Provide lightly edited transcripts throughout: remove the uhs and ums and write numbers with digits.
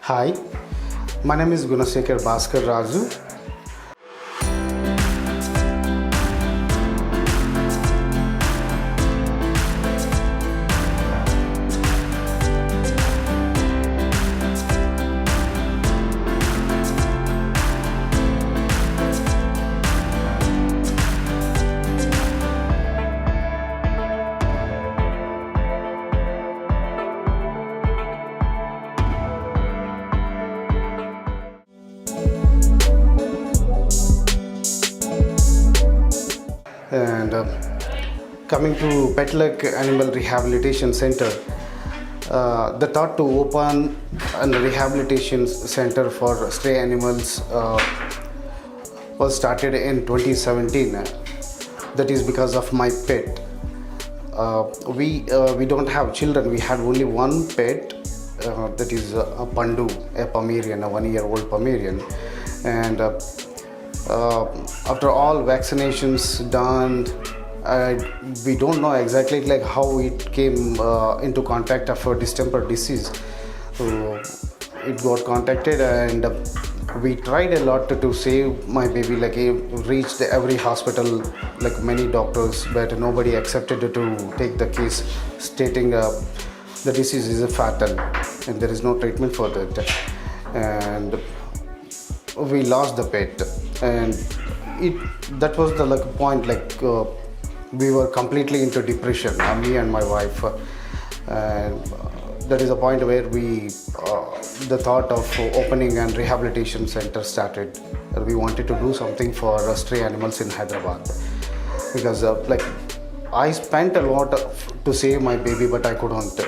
Hi, my name is Gunasekhar Bhaskar Raju. And coming to Petluck Animal Rehabilitation Center, the thought to open a rehabilitation center for stray animals was started in 2017. That is because of my pet. We don't have children. We had only one pet. That is a Pandu, a Pomerian, a 1-year-old Pomerian, and after all vaccinations done, we don't know exactly like how it came into contact of a distemper disease. So it got contacted, and we tried a lot to save my baby. Like it reached every hospital, like many doctors, but nobody accepted to take the case, stating the disease is fatal and there is no treatment for that. And we lost the pet, and that was the point, we were completely into depression, me and my wife, and that is a point where the thought of opening a rehabilitation center started. We wanted to do something for stray animals in Hyderabad, because I spent a lot to save my baby, but I couldn't.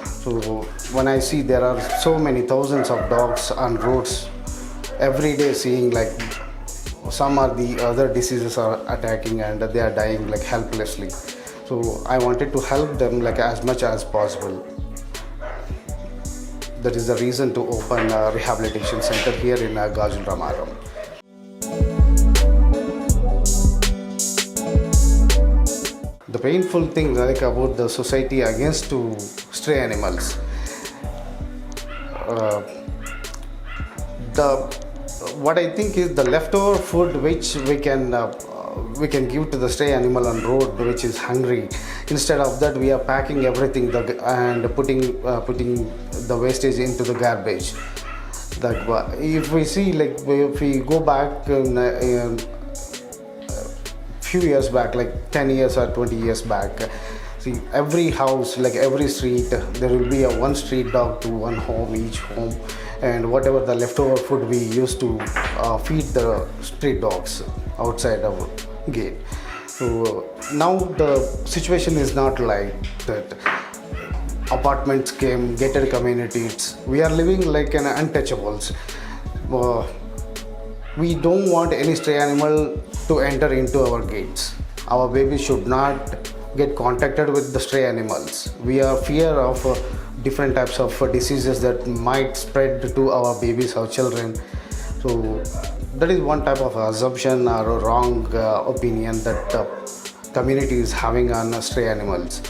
So when I see there are so many thousands of dogs on roads every day, seeing some are the other diseases are attacking and they are dying helplessly. So I wanted to help them as much as possible. That is the reason to open a rehabilitation center here in Gajul Ramaram. The painful thing about the society against to stray animals, what I think is the leftover food which we can give to the stray animal on road which is hungry. Instead of that, we are packing everything and putting the wastage into the garbage. If we see, if we go back few years back, 10 years or 20 years back, see every house, every street, there will be a one street dog to one home, each home, and whatever the leftover food we used to feed the street dogs outside our gate. So now the situation is not like that. Apartments came, gated communities. We are living like an untouchables. We don't want any stray animal to enter into our gates. Our babies should not get contacted with the stray animals. We are fear of different types of diseases that might spread to our babies or children. So that is one type of assumption or a wrong opinion that community is having on stray animals.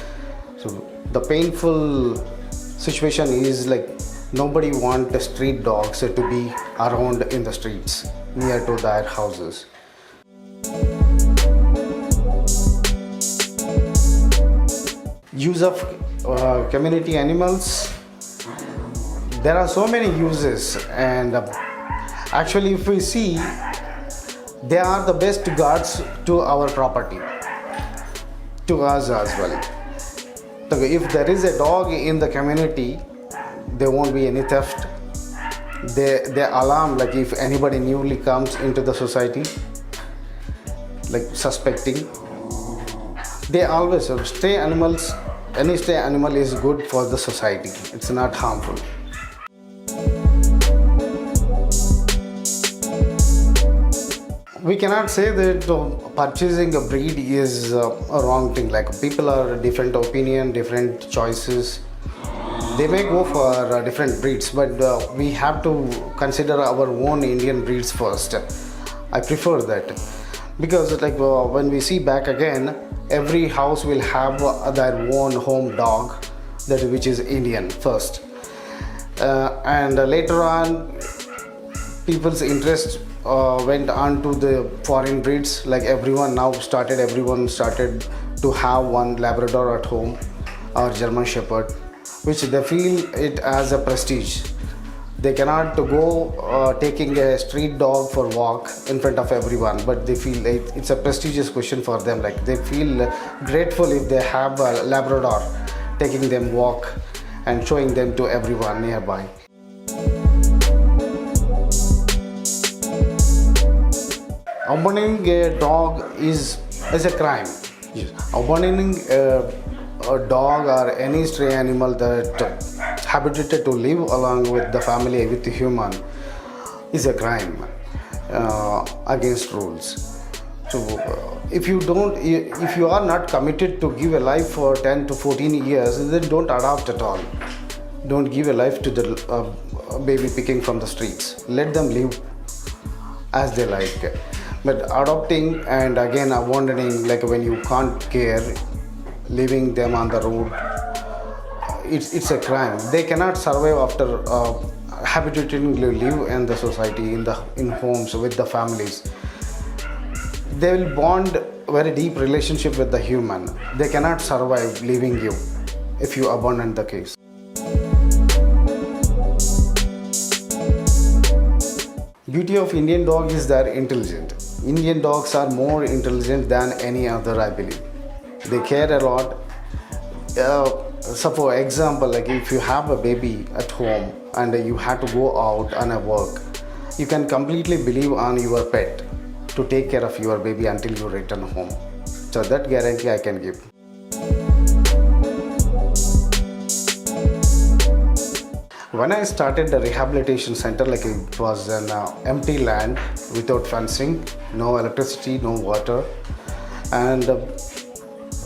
So the painful situation is nobody wants street dogs to be around in the streets near to their houses. Use of community animals, there are so many uses, and actually if we see, they are the best guards to our property, to us as well. So if there is a dog in the community, there won't be any theft. They alarm if anybody newly comes into the society, suspecting. They always stray animals. Any stray animal is good for the society. It's not harmful. We cannot say that purchasing a breed is a wrong thing. People are different opinion, different choices. They may go for different breeds, but we have to consider our own Indian breeds first. I prefer that, because when we see back again, every house will have their own home dog, which is Indian first. And later on, people's interest went on to the foreign breeds. Like everyone started to have one Labrador at home or German Shepherd, which they feel it as a prestige. They cannot go taking a street dog for walk in front of everyone, but they feel it's a prestigious question for them. Like they feel grateful if they have a Labrador taking them walk and showing them to everyone nearby. Abandoning a dog is a crime. Yes. Abandoning a dog or any stray animal that habituated to live along with the family, with the human, is a crime against rules. So if you are not committed to give a life for 10 to 14 years, then don't adopt at all. Don't give a life to the baby picking from the streets. Let them live as they like. But adopting and again abandoning, like when you can't care, leaving them on the road, it's a crime. They cannot survive after habituating to live in the society, in homes with the families. They will bond very deep relationship with the human. They cannot survive leaving you if you abandon the case. Beauty of Indian dog is they're intelligent. Indian dogs are more intelligent than any other, I believe. They care a lot. So for example, like if you have a baby at home and you have to go out on a work, you can completely believe on your pet to take care of your baby until you return home. So that guarantee I can give. When I started the rehabilitation center, like it was an empty land without fencing, no electricity, no water, and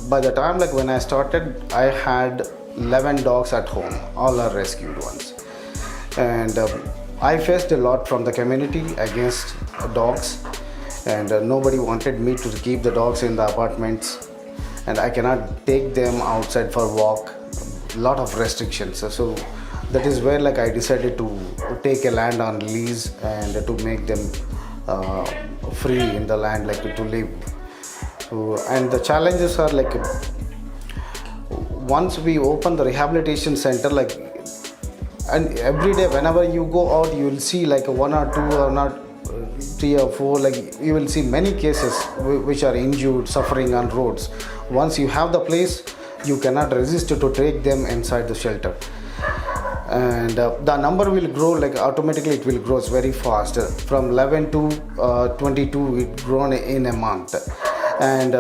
by the time like when I started, I had 11 dogs at home. All are rescued ones, and I faced a lot from the community against dogs, and nobody wanted me to keep the dogs in the apartments, and I cannot take them outside for walk. Lot of restrictions. So that is where like I decided to take a land on lease and to make them free in the land, like to live. So, and the challenges are like once we open the rehabilitation center, like, and every day whenever you go out, you will see like one or two or not 3 or 4, like you will see many cases which are injured, suffering on roads. Once you have the place, you cannot resist to take them inside the shelter. And the number will grow, like automatically it will grow very fast. From 11 to 22 it grown in a month. And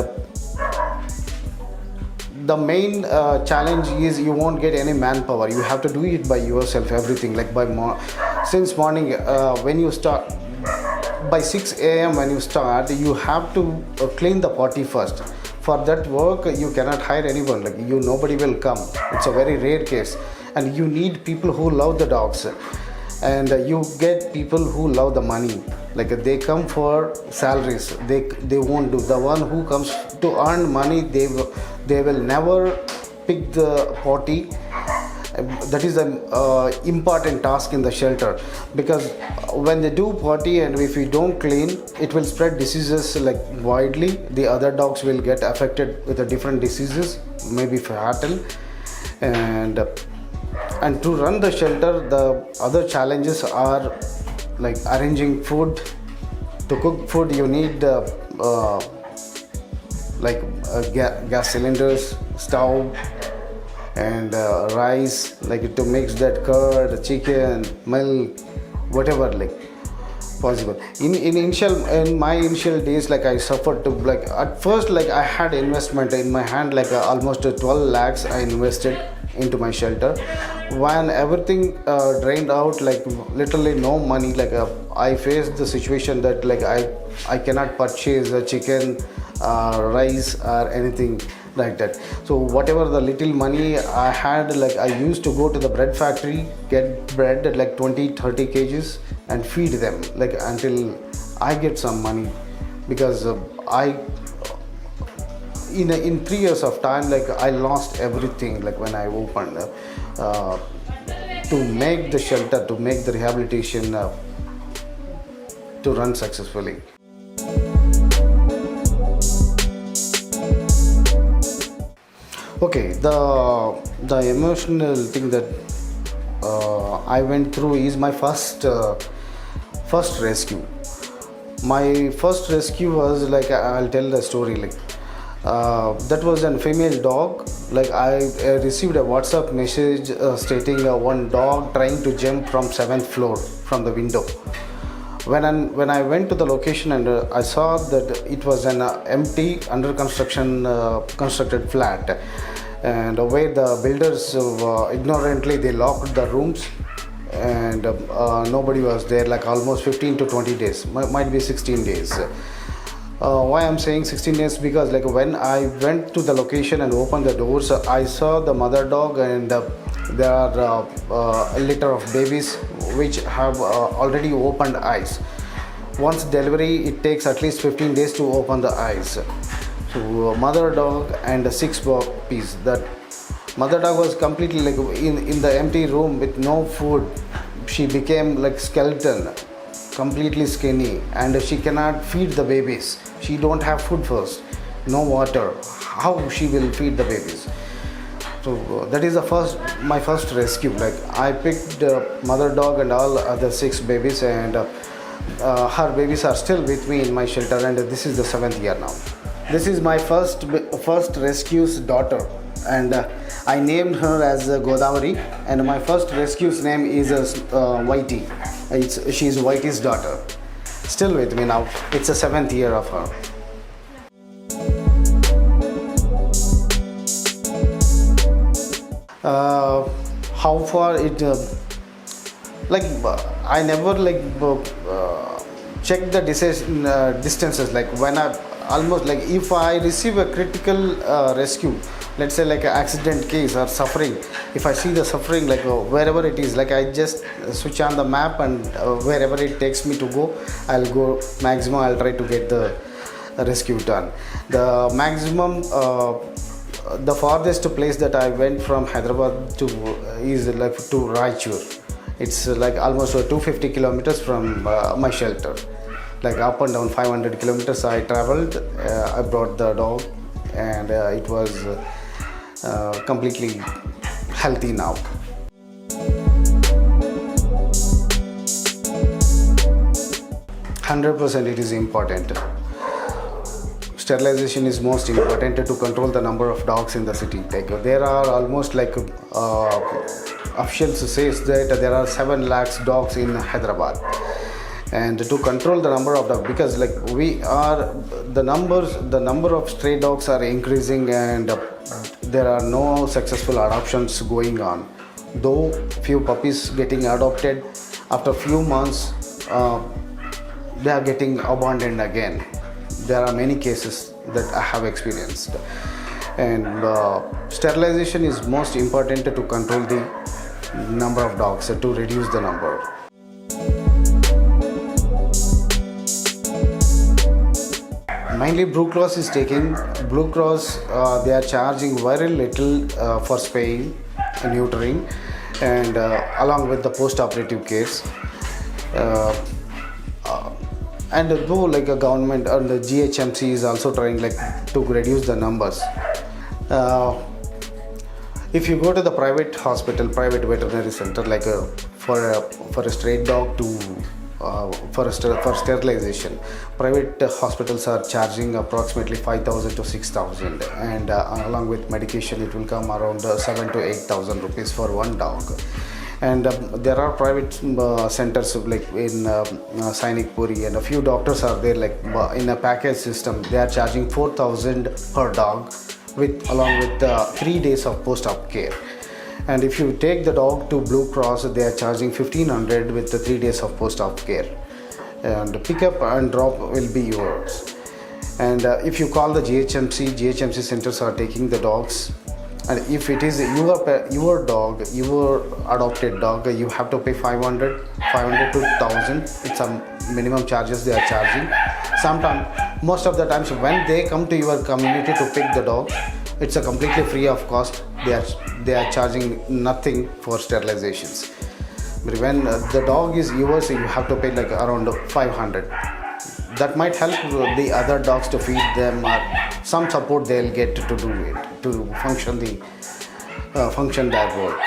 the main challenge is you won't get any manpower. You have to do it by yourself, everything, like since morning when you start by 6 a.m. when you start, you have to clean the potty first. For that work you cannot hire anyone, like nobody will come. It's a very rare case. And you need people who love the dogs, and you get people who love the money. Like they come for salaries. They won't do. The one who comes to earn money, they will never pick the potty. That is an important task in the shelter, because when they do potty and if we don't clean, it will spread diseases like widely. The other dogs will get affected with the different diseases, maybe fatal. And to run the shelter, the other challenges are like arranging food. To cook food, you need gas cylinders, stove, and rice, like to mix that curd, chicken, milk, whatever like possible. In my initial days, like I suffered to, like at first, like I had investment in my hand, like almost 12 lakhs I invested into my shelter. When everything drained out, like literally no money, like I faced the situation that like I cannot purchase a chicken, rice or anything like that. So whatever the little money I had, like I used to go to the bread factory, get bread at like 20-30 kgs and feed them, like until I get some money, because in 3 years of time, like I lost everything. Like when I opened to make the shelter, to make the rehabilitation to run successfully. Okay, the emotional thing that I went through is my first rescue. My first rescue was like, I'll tell the story. Like that was a female dog. Like I received a WhatsApp message stating one dog trying to jump from 7th floor from the window. When I went to the location and I saw that it was an empty under construction constructed flat, and where the builders ignorantly they locked the rooms, and nobody was there, like almost 15 to 20 days, might be 16 days. Why I'm saying 16 days? Because like when I went to the location and opened the doors, I saw the mother dog, and there are a litter of babies which have already opened eyes. Once delivery, it takes at least 15 days to open the eyes. So mother dog and 6 puppies. That mother dog was completely like in the empty room with no food. She became like skeleton, completely skinny, and she cannot feed the babies. She don't have food first, no water. How she will feed the babies? So that is my first rescue. Like I picked mother dog and all other 6 babies, and her babies are still with me in my shelter, and this is the 7th year now. This is my first rescue's daughter, and I named her as Godavari, and my first rescue's name is Whitey. She's Whitey's daughter. Still with me now. It's the 7th year of her. How far it like I never like check the distances. Like when I almost like if I receive a critical rescue, let's say like an accident case or suffering, if I see the suffering like wherever it is, like I just switch on the map, and wherever it takes me to go, I'll go maximum. I'll try to get the rescue done. The maximum the farthest place that I went from Hyderabad to is like to Raju. It's like almost 250 kilometers from my shelter. Like up and down 500 kilometers I traveled. I brought the dog, and it was completely healthy now. %, it is important. Sterilization is most important to control the number of dogs in the city. Like there are almost like officials says that there are 7 lakhs dogs in Hyderabad, and to control the number of dogs, because like the number of stray dogs are increasing, and there are no successful adoptions going on. Though few puppies getting adopted, after few months they are getting abandoned again. There are many cases that I have experienced, and sterilization is most important to control the number of dogs, to reduce the number. Mainly Blue Cross is taking. Blue Cross, they are charging very little for spaying and neutering, and along with the post-operative cares. And though like a government and the GHMC is also trying like to reduce the numbers. If you go to the private hospital, private veterinary center, like for a stray dog for sterilization, private hospitals are charging approximately 5,000 to 6,000, and along with medication it will come around 7,000 to 8,000 rupees for one dog. And there are private centers like in Sainik Puri, and a few doctors are there like in a package system. They are charging 4,000 per dog along with 3 days of post-op care. And if you take the dog to Blue Cross, they are charging 1,500 with the 3 days of post-op care, and pick up and drop will be yours. And if you call the GHMC centers are taking the dogs. And if it is your dog, your adopted dog, you have to pay 500 to 1,000. It's a minimum charges they are charging. Sometimes, most of the times when they come to your community to pick the dog, it's a completely free of cost. They are charging nothing for sterilizations. But when the dog is yours, you have to pay like around 500. That might help the other dogs to feed them, or some support they'll get to do it, to function their work.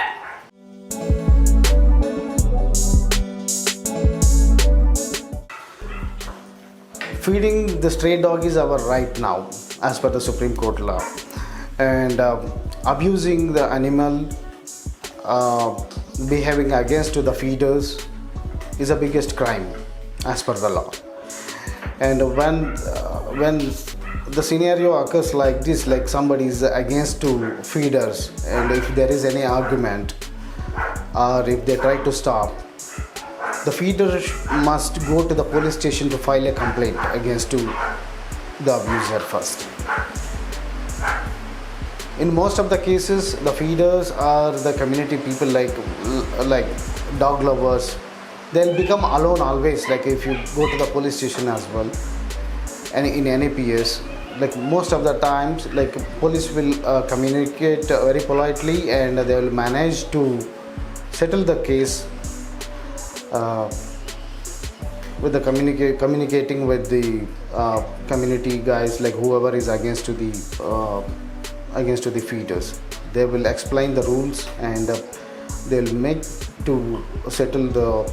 Feeding the stray dog is our right now, as per the Supreme Court law, and abusing the animal, behaving against to the feeders is the biggest crime as per the law. And when the scenario occurs like this, like somebody is against to feeders, and if there is any argument or if they try to stop, the feeder must go to the police station to file a complaint against to the abuser first. In most of the cases, the feeders are the community people, like dog lovers. They'll become alone always. Like if you go to the police station as well, and in any PS, like most of the times, like police will communicate very politely, and they will manage to settle the case with the communicating with the community guys, like whoever is against to the feeders. They will explain the rules, and they'll make to settle the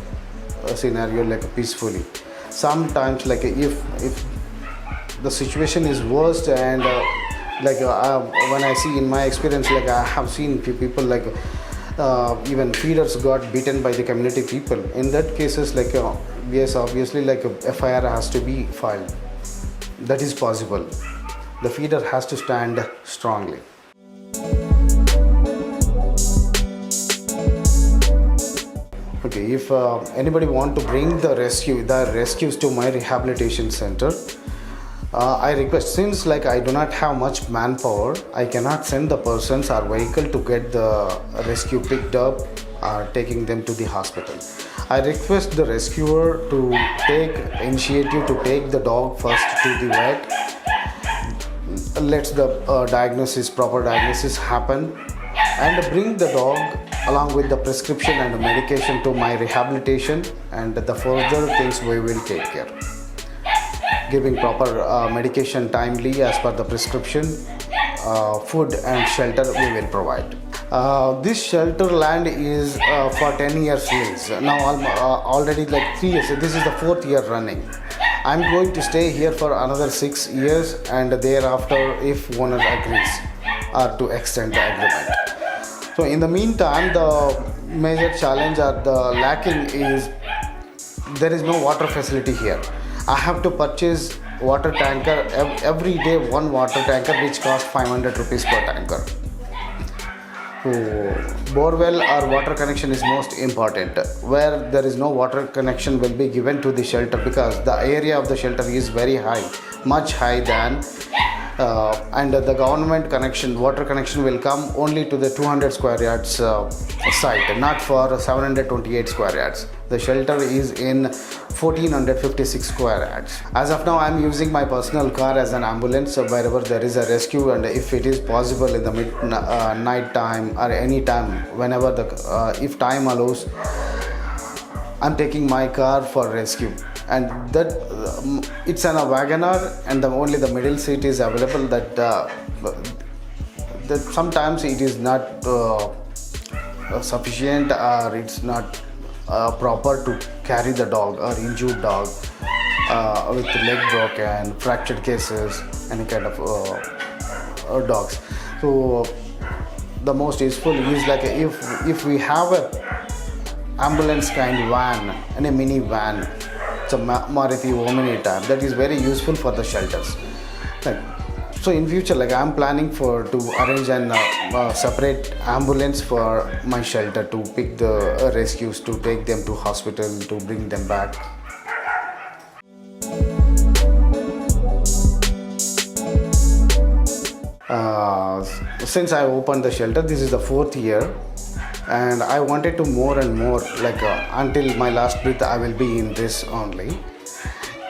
scenario like peacefully. Sometimes, like if the situation is worst, and when I see in my experience, like I have seen few people, like even feeders got beaten by the community people. In that cases, like yes, obviously, like a FIR has to be filed. That is possible. The feeder has to stand strongly. Okay, if anybody want to bring the rescues to my rehabilitation center, I request, since like I do not have much manpower, I cannot send the persons or vehicle to get the rescue picked up or taking them to the hospital. I request the rescuer to take initiative to take the dog first to the vet. Let the proper diagnosis happen, and bring the dog along with the prescription and medication to my rehabilitation, and the further things we will take care. Giving proper medication timely as per the prescription, food and shelter we will provide. This shelter land is for 10 years lease. Now already like 3 years, this is the 4th year running. I'm going to stay here for another 6 years, and thereafter if owner agrees or to extend the agreement. So in the meantime, the major challenge or the lacking is there is no water facility here. I have to purchase water tanker every day, one water tanker which costs 500 rupees per tanker. So borewell or water connection is most important. Where there is no water connection will be given to the shelter, because the area of the shelter is very high, much high than and the government connection, water connection will come only to the 200 square yards site, not for 728 square yards. The shelter is in 1456 square yards. As of now, I am using my personal car as an ambulance, so wherever there is a rescue, and if it is possible in the night time or any time, whenever if time allows, I'm taking my car for rescue. And that it's a Wagoner, and only the middle seat is available. That sometimes it is not sufficient, or it's not proper to carry the dog or injured dog with leg broken, fractured cases, any kind of dogs. So the most useful is like if we have a ambulance kind van and a mini van. It's a Maruti Omni type that is very useful for the shelters. So in future, like I'm planning to arrange an separate ambulance for my shelter to pick the rescues, to take them to hospital, to bring them back. Since I opened the shelter, this is the 4th year, and I wanted to more and more, like until my last breath I will be in this only,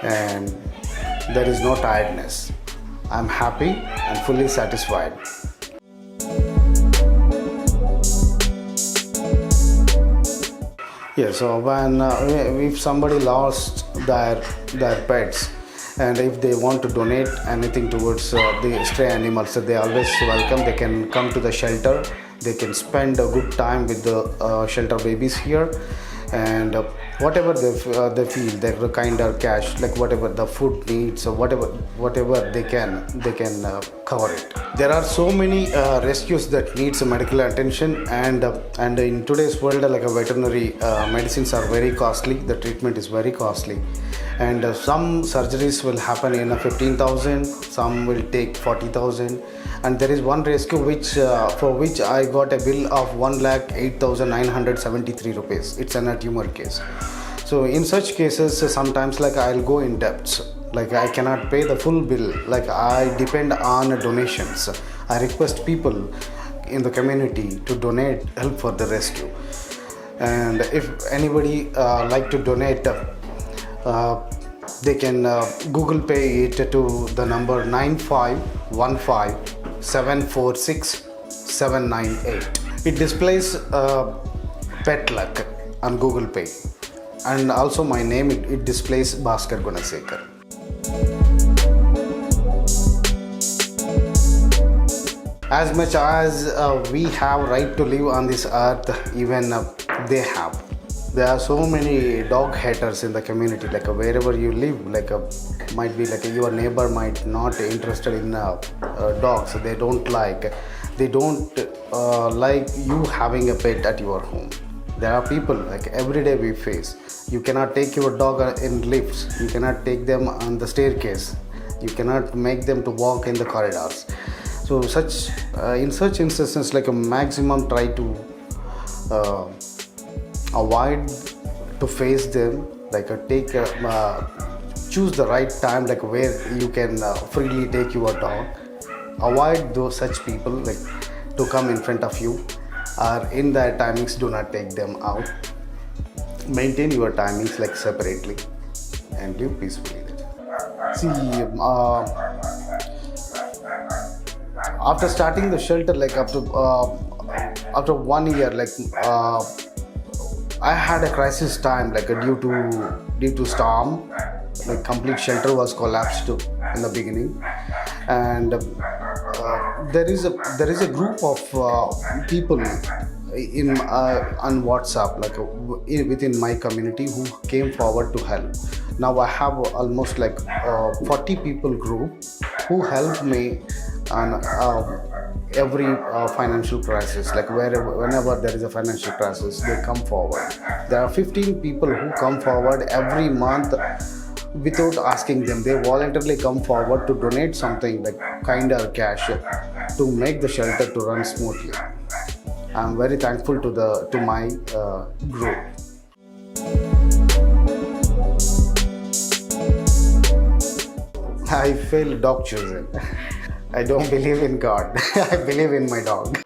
and there is no tiredness. I'm happy and fully satisfied. Yeah, so when if somebody lost their pets, and if they want to donate anything towards the stray animals, so they always welcome. They can come to the shelter. They can spend a good time with the shelter babies here, and whatever they feel, the kind of cash, like whatever the food needs or whatever they can cover it. There are so many rescues that needs medical attention, and in today's world, like a veterinary medicines are very costly. The treatment is very costly, and some surgeries will happen in 15,000, some will take 40,000, and there is one rescue which for which I got a bill of 1,08,973 rupees. It's an tumor case. So in such cases, sometimes like I'll go in debts, like I cannot pay the full bill, like I depend on donations. I request people in the community to donate help for the rescue, and if anybody like to donate, they can Google Pay it to the number 9515746798. It displays Petluck on Google Pay, and also my name, it displays Bhaskar Gunasekhar. As much as we have right to live on this earth, even they have. There are so many dog haters in the community, like wherever you live, like might be like your neighbor might not interested in dogs. They don't like you having a pet at your home. There are people, like every day we face. You cannot take your dog in lifts. You cannot take them on the staircase. You cannot make them to walk in the corridors. So in such instances, like a maximum try to avoid to face them, like choose the right time, like where you can freely take your dog. Avoid those such people, like to come in front of you, or in their timings do not take them out. Maintain your timings like separately and live peacefully. See, after starting the shelter, like after 1 year, like I had a crisis time, like due to storm, like complete shelter was collapsed in the beginning, and there is a group of people in on WhatsApp, like within my community, who came forward to help. Now I have almost like 40 people group who helped me on every financial crisis, like whenever there is a financial crisis, they come forward. There are 15 people who come forward every month without asking them. They voluntarily come forward to donate something, like kind or cash, to make the shelter to run smoothly. I'm very thankful to my group. I feel dog chosen. I don't believe in God. I believe in my dog.